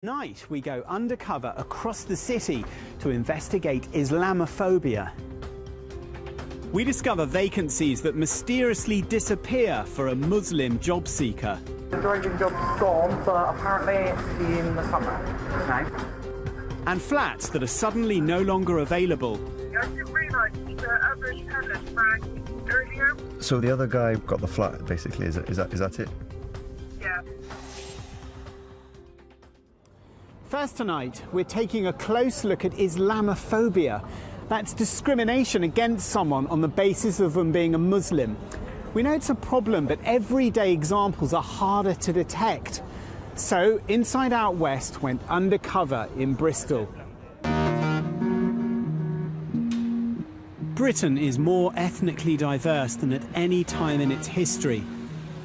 Tonight we go undercover across the city to investigate Islamophobia. We discover vacancies that mysteriously disappear for a Muslim job seeker. The driving job's gone, but apparently in the summer now. And flats that are suddenly no longer available. I didn't realise the other tenant rang earlier. So the other guy got the flat, basically, is that it? Yeah. First tonight, we're taking a close look at Islamophobia. That's discrimination against someone on the basis of them being a Muslim. We know it's a problem, but everyday examples are harder to detect. So, Inside Out West went undercover in Bristol. Britain is more ethnically diverse than at any time in its history.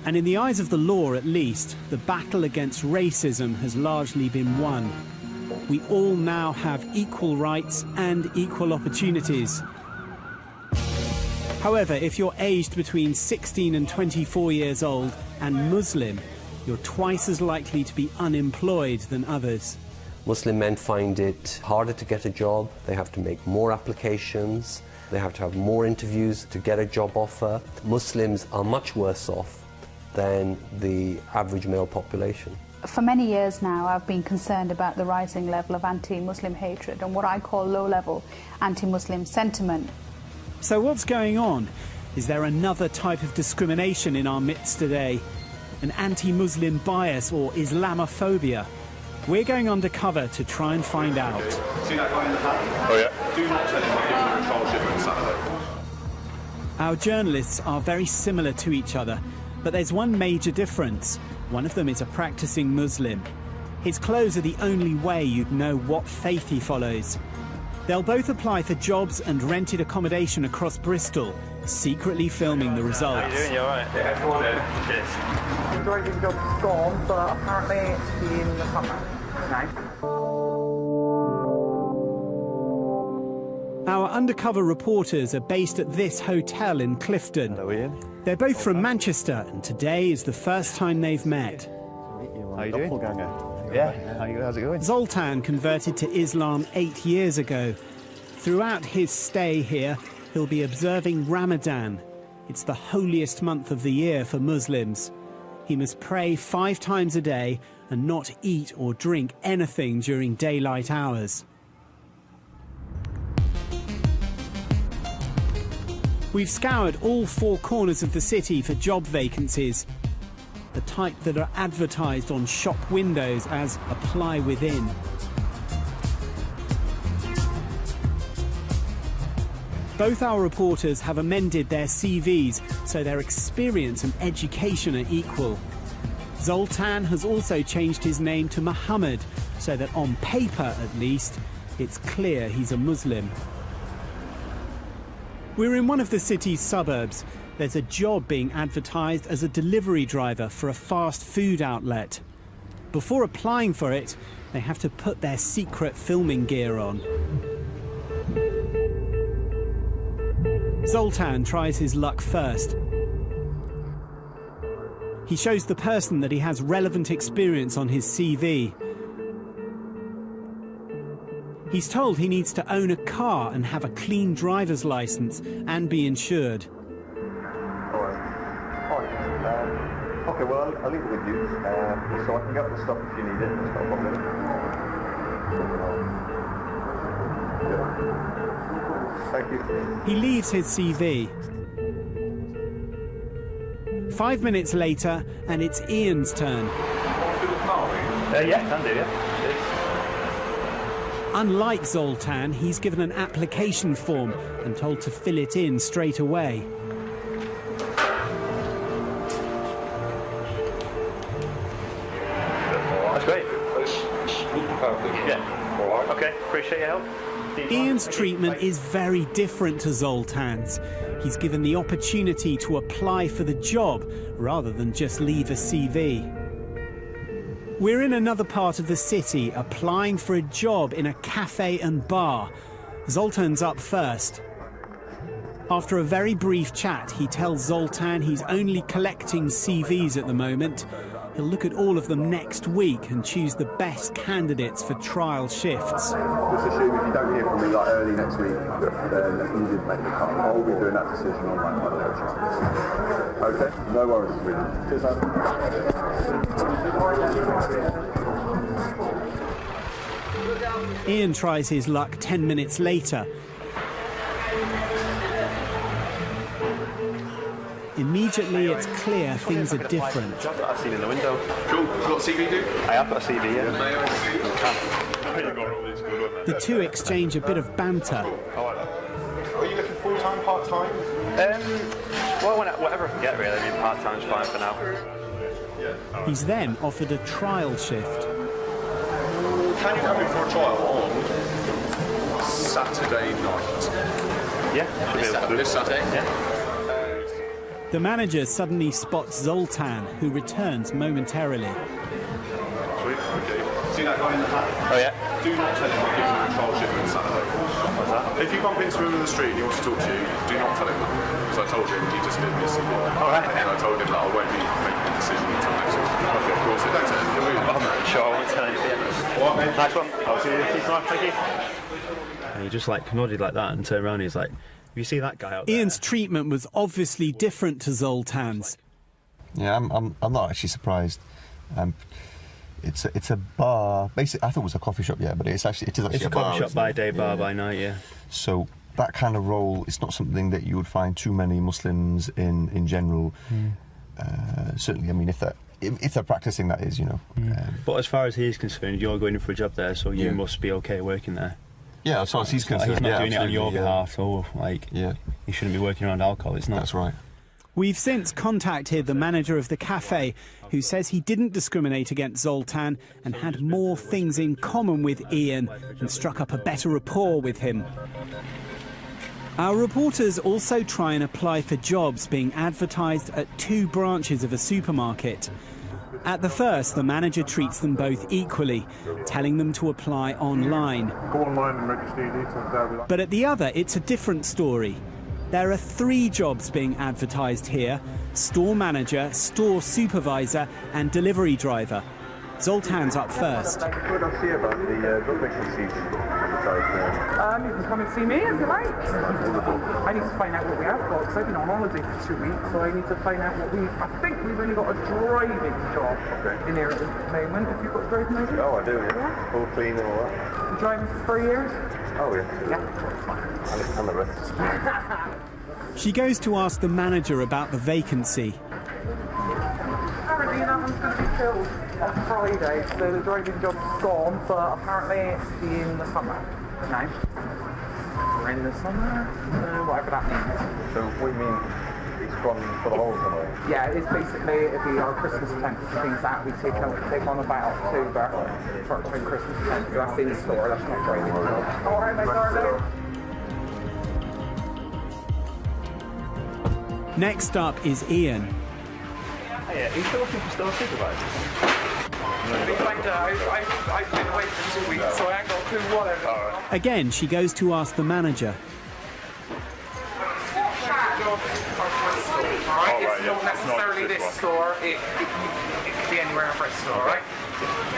And in the eyes of the law, at least, the battle against racism has largely been won. We all now have equal rights and equal opportunities. However, if you're aged between 16 and 24 years old and Muslim, you're twice as likely to be unemployed than others. Muslim men find it harder to get a job. They have to make more applications. They have to have more interviews to get a job offer. Muslims are much worse off than the average male population. For many years now, I've been concerned about the rising level of anti-Muslim hatred and what I call low-level anti-Muslim sentiment. So what's going on? Is there another type of discrimination in our midst today? An anti-Muslim bias or Islamophobia? We're going undercover to try and find out. See that guy in the back? Oh yeah. Do not tell him I'm giving you a trial shift on Saturday. Our journalists are very similar to each other, but there's one major difference. One of them is a practicing Muslim. His clothes are the only way you'd know what faith he follows. They'll both apply for jobs and rented accommodation across Bristol, secretly filming the results. How you doing? You all right? Yeah, Cheers. The driving job's gone, but apparently in the summer now. Our undercover reporters are based at this hotel in Clifton. Hello, Ian. They're both from Manchester, and today is the first time they've met. How you doing? Yeah. How's it going? Zoltan converted to Islam 8 years ago. Throughout his stay here, he'll be observing Ramadan. It's the holiest month of the year for Muslims. He must pray 5 times a day and not eat or drink anything during daylight hours. We've scoured all 4 corners of the city for job vacancies, the type that are advertised on shop windows as apply within. Both our reporters have amended their CVs so their experience and education are equal. Zoltan has also changed his name to Muhammad so that on paper at least it's clear he's a Muslim. We're in one of the city's suburbs. There's a job being advertised as a delivery driver for a fast food outlet. Before applying for it, they have to put their secret filming gear on. Zoltan tries his luck first. He shows the person that he has relevant experience on his CV. He's told he needs to own a car and have a clean driver's license and be insured. Okay, well, I'll leave it with you, so I can get the stuff if you need it. It's not a problem. Yeah. Thank you. He leaves his CV. 5 minutes later, and it's Ian's turn. Yeah, can do, yeah. Unlike Zoltan, he's given an application form and told to fill it in straight away. That's great. Yeah. All right. Okay, appreciate your help. Ian's treatment is very different to Zoltan's. He's given the opportunity to apply for the job rather than just leave a CV. We're in another part of the city, applying for a job in a cafe and bar. Zoltan's up first. After a very brief chat, he tells Zoltan he's only collecting CVs at the moment. He'll look at all of them next week and choose the best candidates for trial shifts. Just assume if you don't hear from me like early next week, then you did make the cut. I'll be doing that decision on like Monday or Tuesday. Okay? No worries, really. Cheers, man. Ian tries his luck 10 minutes later. Immediately, it's clear things are different. Job that I've seen in the window. Cool. You got a CV, do? I have got a CV, yeah. The two exchange a bit of banter. Are you looking full-time, part-time? Well, whatever I can get, really. I mean, part-time's fine for now. He's then offered a trial shift. Can you come in for a trial on Saturday night? Yeah, should be able to do. This Saturday? Yeah. The manager suddenly spots Zoltan, who returns momentarily. Sweet. Okay. See that guy in the hat? Oh, yeah. Do not tell him I'm giving you a trial shift on Saturday. What's that? If you bump into him in the street and he wants to talk to you, do not tell him that. Because I told him he just did this. All right. And I told him that I won't be making a decision until next week. Okay, of course. So don't tell him. I'm not sure. I won't tell him. All right, mate. Nice one. I'll see you tomorrow. Thank you. And he just like nodded like that and turned around and he's like, you see that guy out there? Ian's treatment was obviously different to Zoltan's. Yeah, I'm not actually surprised. It's a bar. Basically, I thought it was a coffee shop, yeah, but it is actually It's a coffee shop by day, bar by night, yeah. So that kind of role, it's not something that you would find too many Muslims in general. Certainly, I mean, if they're practicing, that is, you know. But as far as he's concerned, you're going in for a job there, so you must be okay working there. Yeah, as far as he's concerned, He's not doing it on your absolutely, behalf, so like, he shouldn't be working around alcohol. It's not. That's right. We've since contacted the manager of the cafe, who says he didn't discriminate against Zoltan and had more things in common with Ian and struck up a better rapport with him. Our reporters also try and apply for jobs being advertised at two branches of a supermarket. At the first, the manager treats them both equally, telling them to apply online. Go online and register your details there. But at the other, it's a different story. There are 3 jobs being advertised here: store manager, store supervisor and delivery driver. Zoltan's up first. What did I see about the drug vacancies advertised? You can come and see me if you like. I need to find out what we have got, because I've been on holiday for 2 weeks, so I need to find out what I think we've only got a driving job in here at the moment. If you've got a driving license? Oh, I do, yeah. Full clean and all that. Been driving for 3 years? Oh, yeah. Yeah. And the rest. She goes to ask the manager about the vacancy. Apparently that one's going to be filled on Friday, so the driving job's gone, but apparently it's in the summer now. We're in the summer, whatever that means. So what do you mean it's gone for the whole summer? Yeah, it's basically, it'd be our Christmas tents and things that we take on about October for Christmas tents. So that's in store, that's not driving. Alright, my darling. Next up is Ian. Hey, are you still looking for store supervisors? I've been away for 2 weeks, so I ain't got a clue what I'm doing. Again, she goes to ask the manager. Alright, it's not necessarily this store, it could be anywhere in Bristol, alright?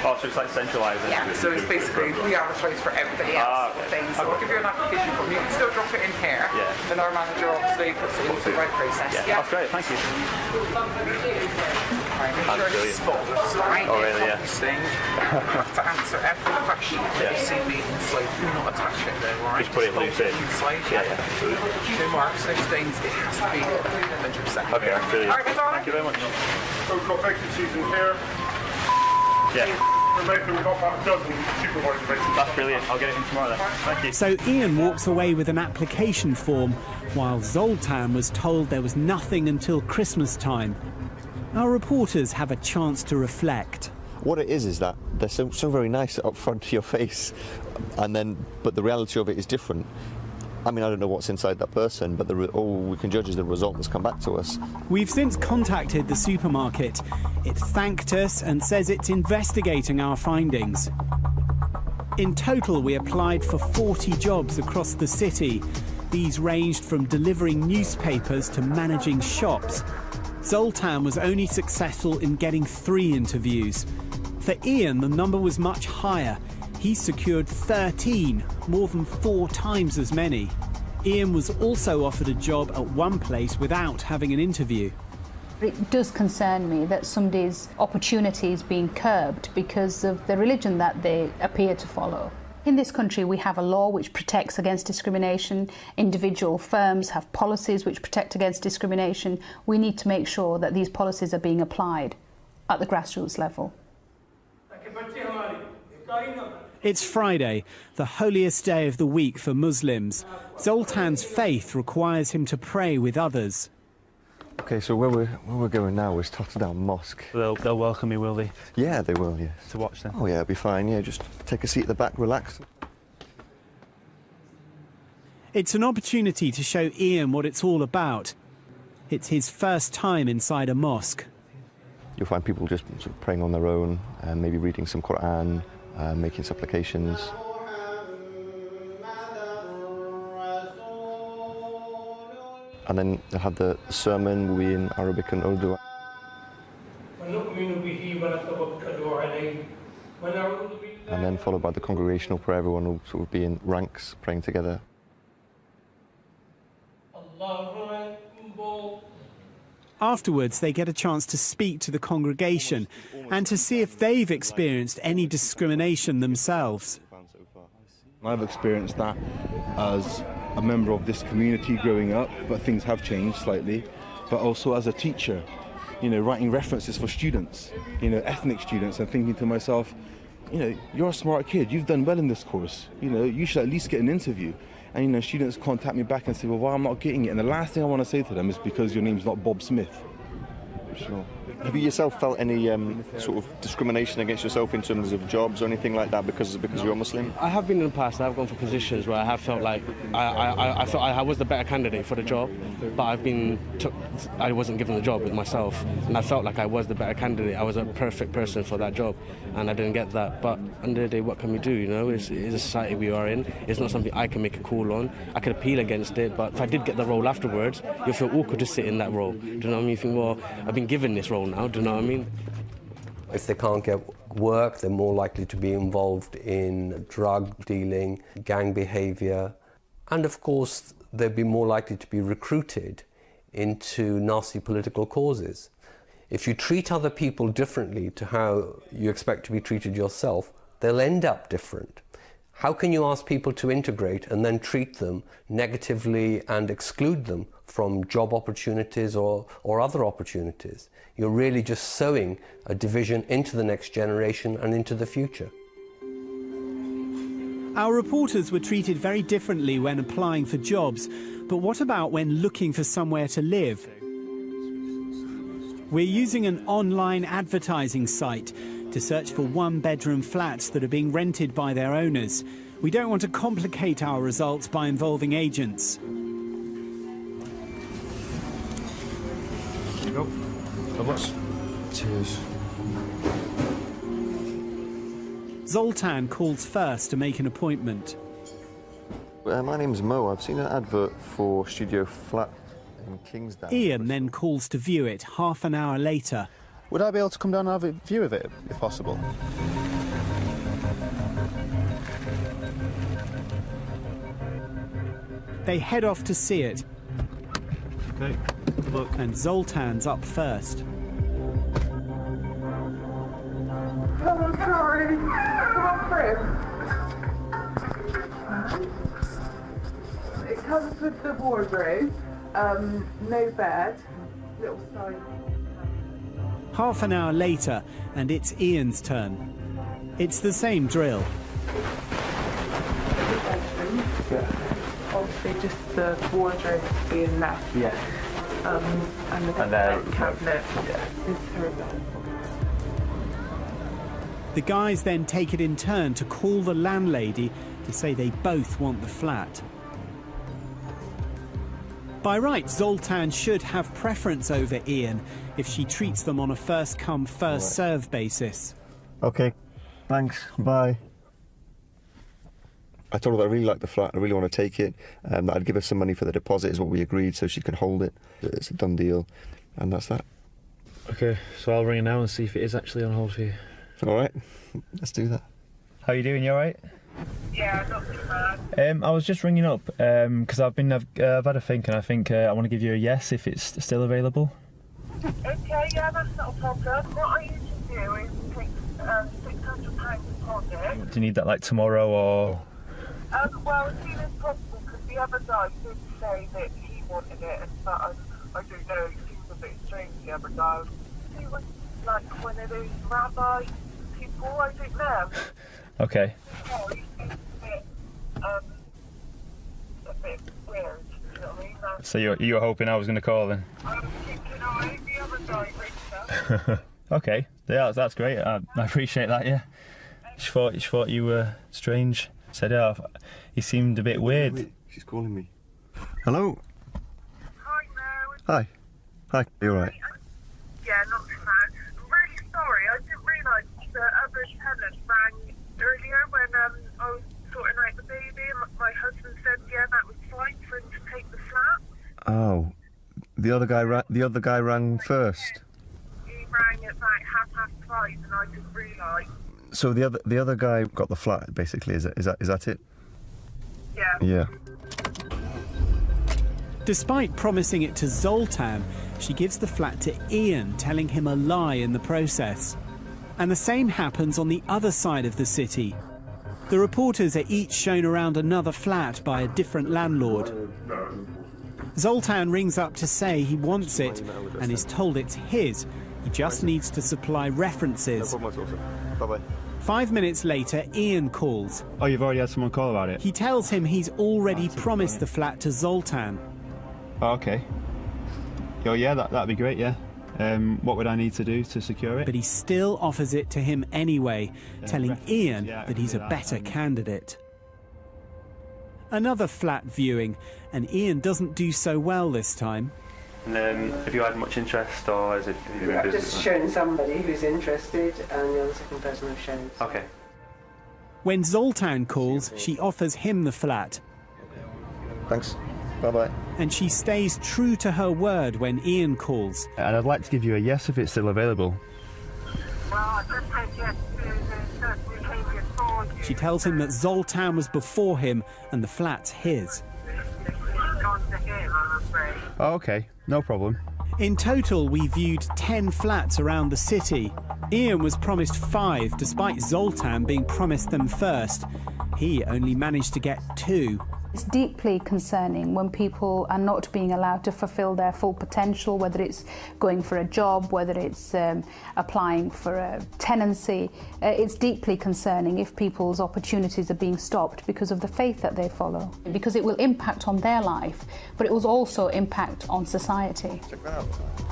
Oh, so it's like centralised. Yeah, so it's basically, we advertise for everybody else sort of thing. So I'll give you an application form. You can still drop it in here. Yeah. Then our manager obviously puts it into the right process. Yeah, that's great, thank you. Right, make sure it's spots, right? Oh, really, yeah. Thing. You have to answer every question that you see me inside. Do not attach it though, alright? Just put it loose in. Inside, yeah. No marks, no stains. It has to be 100%. Okay, that's brilliant. Alright, my darling. Thank you very much. So we've got vacancies in here. Yeah. We've got about a dozen supervisor vacancies. That's brilliant. I'll get it in tomorrow then. Thank you. So Ian walks away with an application form, while Zoltan was told there was nothing until Christmas time. Our reporters have a chance to reflect. What it is that they're so very nice up front to your face, but the reality of it is different. I mean, I don't know what's inside that person, but all we can judge is the result that's come back to us. We've since contacted the supermarket. It thanked us and says it's investigating our findings. In total, we applied for 40 jobs across the city. These ranged from delivering newspapers to managing shops. Zoltan was only successful in getting 3 interviews. For Ian, the number was much higher. He secured 13, more than 4 times as many. Ian was also offered a job at one place without having an interview. It does concern me that somebody's opportunity is being curbed because of the religion that they appear to follow. In this country, we have a law which protects against discrimination. Individual firms have policies which protect against discrimination. We need to make sure that these policies are being applied at the grassroots level. It's Friday, the holiest day of the week for Muslims. Zoltan's faith requires him to pray with others. Okay, so where we're going now is Tottenham Mosque. They'll welcome me, will they? Yeah, they will, yes. To watch them? Oh yeah, it'll be fine, yeah, just take a seat at the back, relax. It's an opportunity to show Ian what it's all about. It's his first time inside a mosque. You'll find people just sort of praying on their own, and maybe reading some Quran, making supplications. And then they'll have the sermon, will be in Arabic and Urdu. And then followed by the congregational prayer, everyone will sort of be in ranks, praying together. Afterwards, they get a chance to speak to the congregation and to see if they've experienced any discrimination themselves. I've experienced that as a member of this community growing up, but things have changed slightly. But also as a teacher, you know, writing references for students, you know, ethnic students, and thinking to myself, you know, you're a smart kid, you've done well in this course, you know, you should at least get an interview. And, you know, students contact me back and say, well, why I'm not getting it? And the last thing I want to say to them is because your name's not Bob Smith. Sure. Have you yourself felt any sort of discrimination against yourself in terms of jobs or anything like that because you're a Muslim? I have been in the past. I've gone for positions where I have felt like I felt I was the better candidate for the job, but I wasn't given the job with myself, and I felt like I was the better candidate. I was a perfect person for that job, and I didn't get that. But end of the day, what can we do? You know, it's a society we are in. It's not something I can make a call on. I could appeal against it, but if I did get the role afterwards, you'll feel awkward to sit in that role. Do you know what I mean? You think, well, I've been given this role now. Do you know what I mean? If they can't get work, they're more likely to be involved in drug dealing, gang behaviour, and of course they'd be more likely to be recruited into nasty political causes. If you treat other people differently to how you expect to be treated yourself, they'll end up different. How can you ask people to integrate and then treat them negatively and exclude them from job opportunities or other opportunities? You're really just sowing a division into the next generation and into the future. Our reporters were treated very differently when applying for jobs, but what about when looking for somewhere to live? We're using an online advertising site to search for one-bedroom flats that are being rented by their owners. We don't want to complicate our results by involving agents. There you go. God bless. Cheers. Zoltan calls first to make an appointment. My name's Mo. I've seen an advert for studio flat in Kingsdown. Ian then calls to view it half an hour later. Would I be able to come down and have a view of it, if possible? They head off to see it. Okay, good luck. And Zoltan's up first. Oh, I'm sorry. Come on, Chris. It comes with the wardrobe, no bed, little side. Half an hour later, and it's Ian's turn. It's the same drill. Obviously, just the wardrobe being left. Yeah. And the cabinet is her bed. The guys then take it in turn to call the landlady to say they both want the flat. By rights, Zoltan should have preference over Ian if she treats them on a first-come, first-served basis. Okay, thanks, bye. I told her that I really like the flat, I really want to take it, that I'd give her some money for the deposit is what we agreed so she can hold it. It's a done deal, and that's that. Okay, so I'll ring her now and see if it is actually on hold for you. All right, let's do that. How you doing? You all right? Yeah, not too bad. I was just ringing up because I've had a think, and I think I want to give you a yes if it's still available. Okay, yeah, that's not a problem. What I usually do is take £600 deposit. Do you need that like tomorrow or? Well, as soon as possible, because the other guy did say that he wanted it, but I don't know, it seems a bit strange, the other guy. He was like one of those rabbi people, I don't know. Okay. Yeah, he seems a bit weird, you know what I mean? So you were hoping I was going to call then? I was thinking, oh, the other guy reached out. Okay, yeah, that's great. I appreciate that. Yeah. She thought you were strange. Said, oh, he seemed a bit weird. Wait, she's calling me. Hello. Hi, Mel. Hi. Hi. You all right? Yeah, not too bad. I'm really sorry. I didn't realise the other tenant rang earlier when I was sorting out the baby, and my husband said, yeah, that was fine for him to take the flat. Oh, the other guy rang first. He rang at like 5:30, and I didn't realise. So the other guy got the flat, basically. Is that it? Yeah. Yeah. Despite promising it to Zoltan, she gives the flat to Ian, telling him a lie in the process. And the same happens on the other side of the city. The reporters are each shown around another flat by a different landlord. Zoltan rings up to say he wants it and is told it's his. He just needs to supply references. No problem at all, sir. Bye-bye. 5 minutes later, Ian calls. Oh, you've already had someone call about it? He tells him he's already promised the flat to Zoltan. Oh, okay. Oh, yeah, that'd be great, yeah. What would I need to do to secure it? But he still offers it to him anyway, telling Ian that he's a better candidate. Another flat viewing, and Ian doesn't do so well this time. And have you had much interest, or is it? I've just shown somebody who's interested, and the other second person I've shown. Okay. When Zoltan calls, she offers him the flat. Thanks. Bye-bye. And she stays true to her word when Ian calls. And I'd like to give you a yes if it's still available. Well, I just said yes to certainly change it for you. She tells him that Zoltan was before him and the flat's his. It's gone to him, I'm afraid. Oh, okay. No problem. In total, we viewed 10 flats around the city. Ian was promised 5, despite Zoltan being promised them first. He only managed to get 2. It's deeply concerning when people are not being allowed to fulfil their full potential, whether it's going for a job, whether it's applying for a tenancy. It's deeply concerning if people's opportunities are being stopped because of the faith that they follow, because it will impact on their life, but it will also impact on society. Check that out.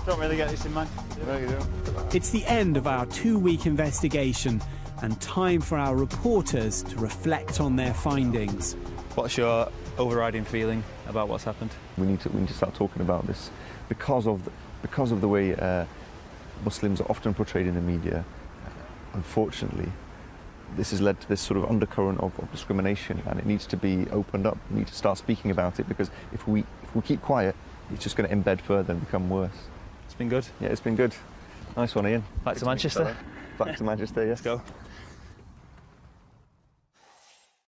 Don't really get this in mind. No, you don't. It's the end of our 2-week investigation and time for our reporters to reflect on their findings. What's your overriding feeling about what's happened? We need to start talking about this because of the way Muslims are often portrayed in the media. Unfortunately, this has led to this sort of undercurrent of discrimination, and it needs to be opened up. We need to start speaking about it, because if we keep quiet, it's just going to embed further and become worse. It's been good. Yeah, it's been good. Nice one, Ian. Back to Manchester. Back to Manchester, yes. Let's go.